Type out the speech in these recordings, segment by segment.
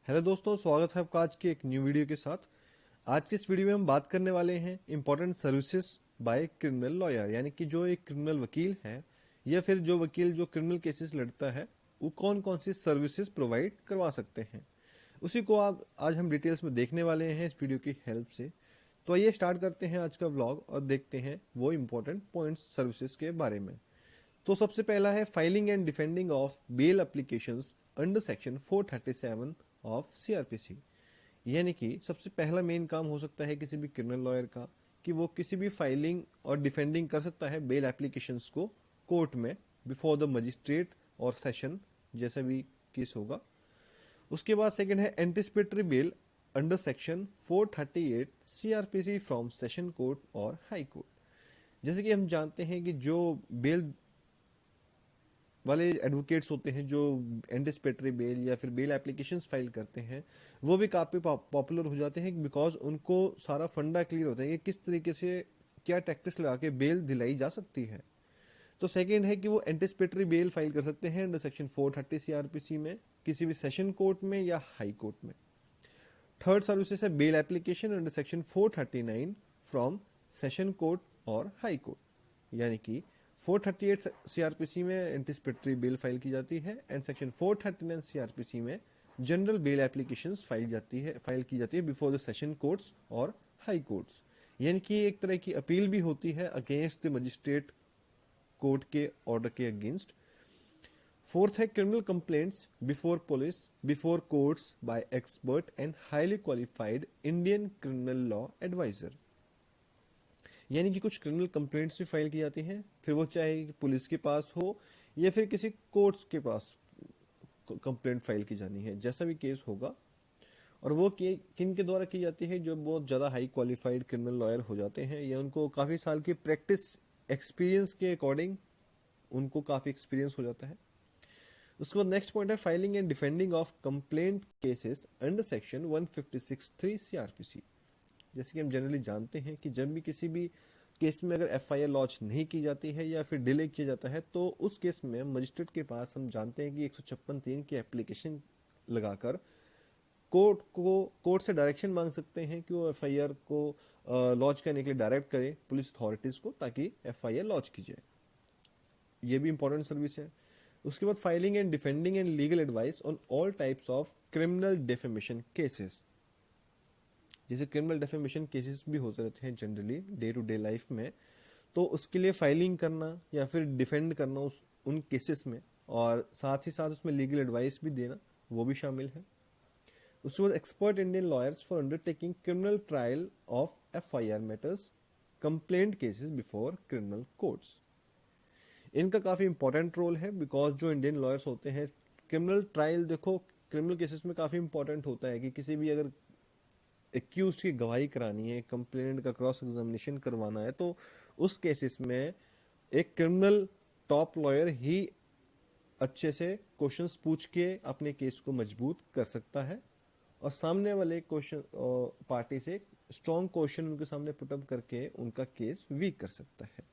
Hello दोस्तों, स्वागत है आपका आज की एक न्यू वीडियो के साथ। आज की इस वीडियो में हम बात करने वाले हैं important services by criminal lawyer, यानी कि जो एक क्रिमिनल वकील है या फिर जो वकील जो क्रिमिनल केसेस लड़ता है वो कौन कौन सी सर्विसेज प्रोवाइड करवा सकते हैं। उसी को आप आज हम डिटेल्स में देखने वाले हैं इस वीडियो की हेल्प से। तो आइए स्टार्ट करते हैं आज का व्लॉग और देखते हैं वो इम्पोर्टेंट पॉइंट्स सर्विसेज के बारे में। तो सबसे पहला है filing and defending of bail applications under section 437 of CrPC. यानी कि सबसे पहला मेन काम हो सकता है किसी भी क्रिमिनल लॉयर का कि वो किसी भी फाइलिंग और डिफेंडिंग कर सकता है बेल एप्लीकेशंस को कोर्ट में बिफोर द मजिस्ट्रेट और सेशन, जैसा भी केस होगा। उसके बाद सेकंड है anticipatory bell under section 438 CrPC from session court और हाई कोर्ट। जैसे कि हम जानते हैं कि जो बेल वाले एडवोकेट्स होते हैं जो एंटिसिपेटरी बेल या फिर बेल एप्लीकेशंस फाइल करते हैं, वो भी काफ़ी पॉपुलर हो जाते हैं बिकॉज उनको सारा फंडा क्लियर होता है कि किस तरीके से क्या टैक्टिक्स लगा के बेल दिलाई जा सकती है। तो सेकेंड है कि वो एंटिसिपेटरी बेल फाइल कर सकते हैं अंडर सेक्शन 430 सीआरपीसी में किसी भी सेशन कोर्ट में या हाई कोर्ट में। थर्ड सर्विसेज है bail application under section 439 from session court और हाई कोर्ट। यानी कि 438 सीआरपीसी में एंटिसिपेटरी बेल फाइल की जाती है एंड सेक्शन 439 सीआरपीसी में जनरल बेल एप्लीकेशंस फाइल की जाती है बिफोर द सेशन कोर्ट्स और हाई कोर्ट्स। यानी कि एक तरह की अपील भी होती है अगेंस्ट द मजिस्ट्रेट कोर्ट के ऑर्डर के अगेंस्ट। फोर्थ है criminal complaints before police before courts by expert and highly qualified Indian criminal law adviser. यानी कि कुछ क्रिमिनल कंप्लेंट्स भी फाइल की जाती हैं, फिर वो चाहे पुलिस के पास हो या फिर किसी कोर्ट्स के पास कंप्लेंट फाइल की जानी है, जैसा भी केस होगा। और वो किन के द्वारा की जाती है? जो बहुत ज़्यादा हाई क्वालिफाइड क्रिमिनल लॉयर हो जाते हैं या उनको काफ़ी साल की प्रैक्टिस एक्सपीरियंस के अकॉर्डिंग उनको काफ़ी एक्सपीरियंस हो जाता है। उसके बाद नेक्स्ट पॉइंट है filing and defending of complaint cases under section 156(3) CrPC. जैसे कि हम जनरली जानते हैं कि जब भी किसी भी केस में अगर एफआईआर लॉन्च नहीं की जाती है या फिर डिले किया जाता है तो उस केस में मजिस्ट्रेट के पास हम जानते हैं कि 156(3) की एप्लीकेशन लगाकर कोर्ट से डायरेक्शन मांग सकते हैं कि वो एफआईआर को लॉन्च करने के लिए डायरेक्ट करे पुलिस अथॉरिटीज को ताकि एफआईआर लॉन्च की जाए। ये भी इंपॉर्टेंट सर्विस है। उसके बाद filing and defending and legal advice on all types of criminal defamation cases. जैसे क्रिमिनल डेफेमेशन केसेस भी होते रहते हैं generally day to day life में, तो उसके लिए फाइलिंग करना या फिर डिफेंड करना उन केसेस में, और साथ ही साथ उसमें लीगल एडवाइस भी देना, वो भी शामिल है। उसके बाद expert Indian lawyers for undertaking criminal trial of FIR matters complaint cases before criminal courts. इनका काफ़ी इंपॉर्टेंट रोल है बिकॉज जो इंडियन लॉयर्स होते हैं क्रिमिनल ट्रायल, देखो क्रिमिनल केसेस में काफ़ी इंपॉर्टेंट होता है कि किसी भी अगर एक्यूज की गवाही करानी है, कंप्लेनेंट का क्रॉस एग्जामिनेशन करवाना है, तो उस केसेस में एक क्रिमिनल टॉप लॉयर ही अच्छे से क्वेश्चंस पूछ के अपने केस को मजबूत कर सकता है और सामने वाले क्वेश्चन पार्टी से स्ट्रॉन्ग क्वेश्चन उनके सामने पुटअप करके उनका केस वीक कर सकता है।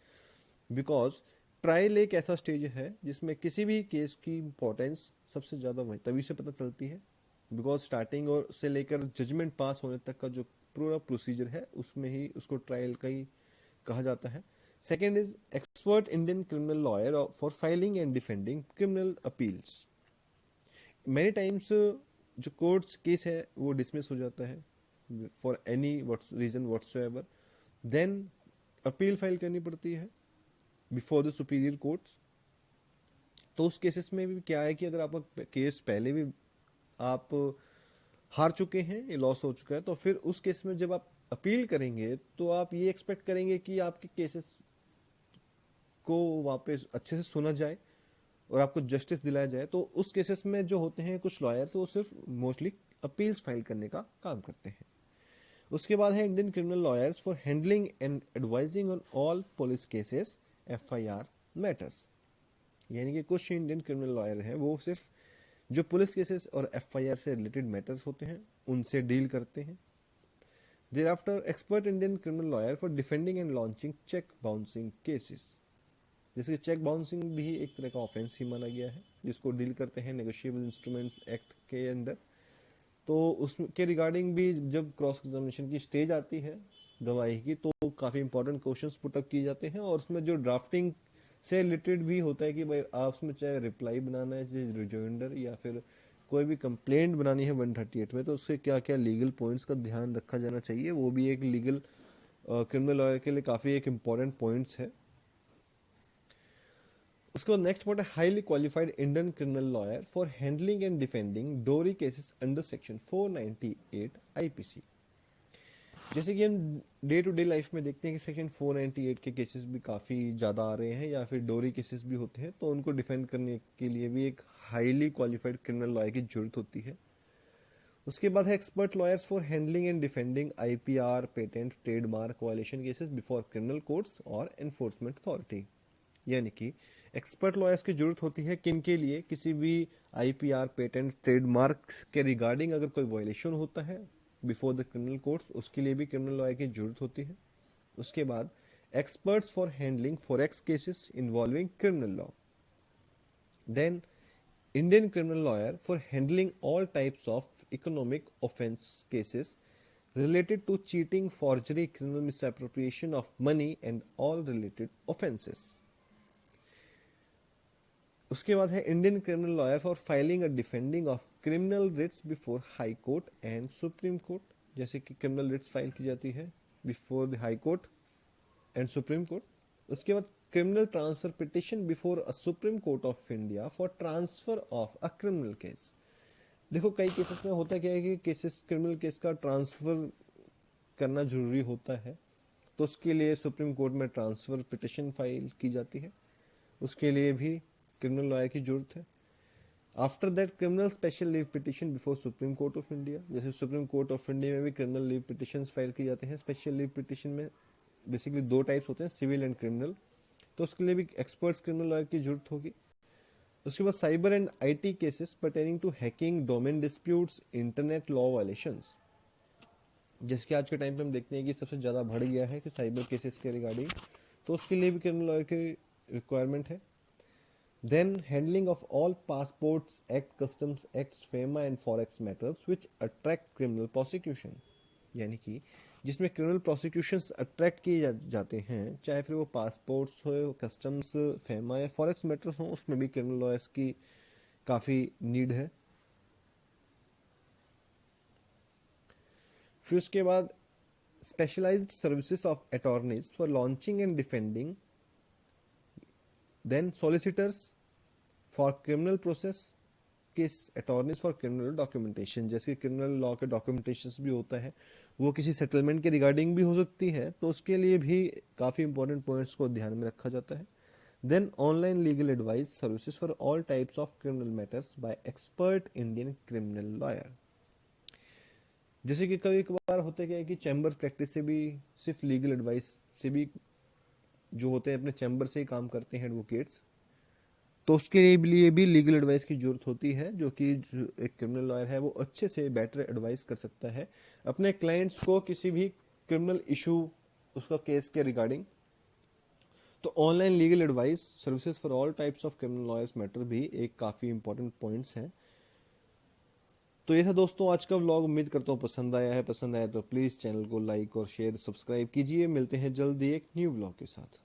बिकॉज ट्रायल एक ऐसा स्टेज है जिसमें किसी भी केस की इंपॉर्टेंस सबसे ज़्यादा वही तभी से पता चलती है बिकॉज स्टार्टिंग और से लेकर जजमेंट पास होने तक का जो पूरा प्रोसीजर है उसमें ही उसको ट्रायल का ही कहा जाता है। Second is expert Indian criminal lawyer for filing and defending criminal appeals. Many times जो कोर्ट्स केस है वो डिसमिस हो जाता है for any reason whatsoever, then appeal file करनी पड़ती है बिफोर द सुपीरियर कोर्ट्स। तो उस केसेस में भी क्या है कि अगर आपका केस पहले भी आप हार चुके हैं, ये लॉस हो चुका है, तो फिर उस केस में जब आप अपील करेंगे तो आप ये एक्सपेक्ट करेंगे कि आपके केसेस को वापस अच्छे से सुना जाए और आपको जस्टिस दिलाया जाए। तो उस केसेस में जो होते हैं कुछ लॉयर्स वो सिर्फ मोस्टली अपील्स फाइल करने का काम करते हैं। उसके बाद है Indian criminal lawyers for handling and advising on all police cases FIR matters. यानी कि कुछ इंडियन क्रिमिनल लॉयर हैं वो सिर्फ जो पुलिस केसेस और एफआईआर से रिलेटेड मैटर्स होते हैं उनसे डील करते हैं। There after expert Indian criminal lawyer for defending and launching cheque bouncing cases. जैसे कि चेक बाउंसिंग भी एक तरह का ऑफेंस ही माना गया है जिसको डील करते हैं नेगोशिएबल इंस्ट्रूमेंट्स एक्ट के अंडर। तो उसके रिगार्डिंग भी जब क्रॉस एग्जामिनेशन की स्टेज आती है गवाही की, तो काफ़ी इंपॉर्टेंट क्वेश्चंस पुटअप किए जाते हैं, और उसमें जो ड्राफ्टिंग से रिलेटेड भी होता है कि भाई आप उसमें चाहे रिप्लाई बनाना है, चाहे रिजोइंडर, या फिर कोई भी कंप्लेंट बनानी है 138 में, तो उससे क्या क्या लीगल पॉइंट्स का ध्यान रखा जाना चाहिए, वो भी एक लीगल क्रिमिनल लॉयर के लिए काफ़ी एक इम्पॉर्टेंट पॉइंट्स है। उसके बाद नेक्स्ट पॉइंट है highly qualified Indian criminal lawyer for handling and defending डोरी केसेस अंडर सेक्शन 498 आईपीसी। जैसे कि हम डे टू डे लाइफ में देखते हैं कि सेक्शन 498 के केसेस भी काफ़ी ज़्यादा आ रहे हैं, या फिर डोरी केसेस भी होते हैं, तो उनको डिफेंड करने के लिए भी एक हाईली क्वालिफाइड क्रिमिनल लॉयर की जरूरत होती है। उसके बाद है expert lawyers for handling and defending IPR, patent, trademark violation cases before criminal courts और एनफोर्समेंट अथॉरिटी। यानी कि एक्सपर्ट लॉयर्स की जरूरत होती है किन के लिए, किसी भी आईपीआर, पेटेंट, ट्रेडमार्क के रिगार्डिंग अगर कोई वायलेशन होता है बिफोर द क्रिमिनल कोर्ट्स, उसके लिए भी क्रिमिनल लॉयर की जरूरत होती है। उसके बाद experts for handling forex cases involving criminal law. Then Indian criminal lawyer for handling all types of economic offense cases related to cheating, forgery, criminal misappropriation of money and all related offenses. उसके बाद है Indian criminal lawyer for filing और defending of criminal writs before high court and supreme court. जैसे कि criminal writs file की जाती है before the high court and supreme court. उसके बाद criminal transfer petition before a supreme court of India for transfer of a criminal case. देखो कई cases में होता क्या है कि केसेस, क्रिमिनल केस का ट्रांसफर करना जरूरी होता है, तो उसके लिए सुप्रीम कोर्ट में ट्रांसफर पिटिशन फाइल की जाती है, उसके लिए भी क्रिमिनल लॉयर की जरूरत है। After that criminal special leave petition before supreme court of India. जैसे सुप्रीम कोर्ट ऑफ इंडिया में भी क्रिमिनल लीव पिटिशन फाइल की जाते हैं। स्पेशल लीव पिटिशन में बेसिकली दो टाइप्स होते हैं, सिविल एंड क्रिमिनल, तो उसके लिए भी एक्सपर्ट्स क्रिमिनल लॉयर की जरूरत होगी। उसके बाद cyber and IT cases pertaining to hacking, domain disputes, internet law violations. जैसे कि आज के टाइम पे हम देखते हैं कि सबसे ज़्यादा बढ़ गया है कि साइबर केसेस के रिगार्डिंग, तो उसके लिए भी क्रिमिनल लॉयर की रिक्वायरमेंट है। Then handling of all passports act, customs act, FEMA and forex matters which attract criminal prosecution. यानी कि जिसमें क्रिमिनल प्रोसिक्यूशंस अट्रैक्ट किए जाते हैं, चाहे फिर वो पासपोर्ट्स हो, कस्टम्स, फेमा या फॉरेक्स मैटर्स हो, उसमें भी क्रिमिनल लॉयर्स की काफ़ी नीड है। फिर उसके बाद specialised services of attorneys for launching and defending. Then solicitors for criminal process case, attorneys for criminal documentation. जैसे क्रिमिनल लॉ के डॉक्यूमेंटेशन भी होता है, वो किसी सेटलमेंट के रिगार्डिंग भी हो सकती है, तो उसके लिए भी काफ़ी इंपॉर्टेंट पॉइंट्स को ध्यान में रखा जाता है। Then online legal advice services for all types of criminal matters by expert Indian criminal lawyer. जैसे कि कभी कभार होता है कि चैम्बर प्रैक्टिस से भी, सिर्फ लीगल एडवाइस से भी जो होते हैं अपने चैम्बर से ही काम करते हैं एडवोकेट्स, तो उसके लिए भी लीगल एडवाइस की जरूरत होती है, जो कि जो एक क्रिमिनल लॉयर है वो अच्छे से बेटर एडवाइस कर सकता है अपने क्लाइंट्स को किसी भी क्रिमिनल इशू, उसका केस के रिगार्डिंग। तो online legal advice services for all types of criminal lawyers matter भी एक काफ़ी इंपॉर्टेंट पॉइंट्स हैं। तो ये था दोस्तों आज का व्लॉग। उम्मीद करता हूँ पसंद आया है। पसंद आया तो प्लीज़ चैनल को लाइक और शेयर, सब्सक्राइब कीजिए। मिलते हैं जल्दी एक न्यू व्लॉग के साथ।